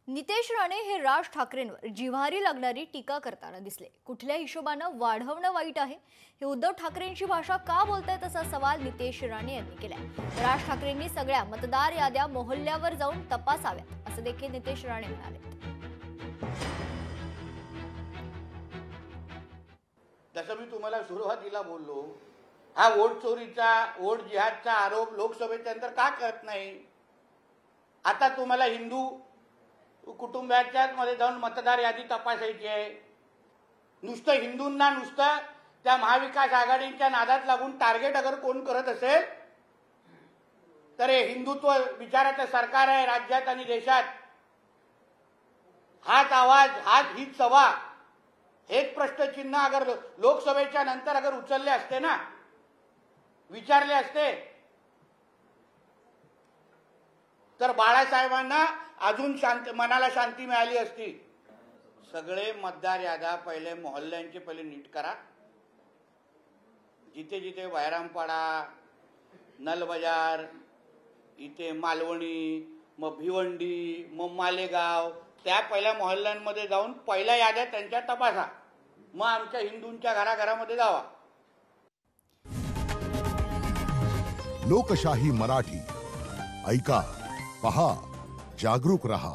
नितेश राणे हे राज ठाकरेंवर जिव्हारी लागणारी टीका करताना दिसले। कुठल्या हिशोबाने वाढवणं वाईट आहे, हे उद्धव ठाकरेंची भाषा का बोलतायत असा सवाल नितेश राणे यांनी केलाय। राज ठाकरेंनी सगळ्या मतदार याद्या मोहल्ल्यावर जाऊन तपासाव्यात असं देखील नितेश राणे म्हणाले। जसं मी तुम्हाला सुरुवातीला बोललो, हा वोट चोरीचा वोट जिहादचा आरोप लोकसभेच्या नंतर का करत नाही? आता तुम्हाला हिंदू कुटुंबाच्या मध्ये जाऊन मतदार यादी तपासायची आहे। नुसतं हिंदूंना नुसतं त्या महाविकास आघाडीच्या नादात लागून टार्गेट अगर कोण करत असेल तर हे हिंदुत्व विचाराचं सरकार आहे राज्यात आणि देशात। हाच आवाज, हीच सभा, हेच प्रश्नचिन्ह अगर लोकसभेच्या नंतर अगर उचलले असते ना, विचारले असते, तर बाळासाहेबांना अजून मनाला शांती मिळाली असती। सगळे मतदार याद्या पहिले मोहल्ल्यांचे पहिले नीट करा। जिथे जिथे वैरामपाडा, नलबजार, इथे मालवणी, मग भिवंडी, मग मालेगाव, त्या पहिल्या मोहल्ल्यांमध्ये जाऊन पहिल्या याद्या त्यांच्या तपासा, मग आमच्या हिंदूंच्या घराघरामध्ये जावा। लोकशाही मराठी ऐका, पहा, जागरूक रहा।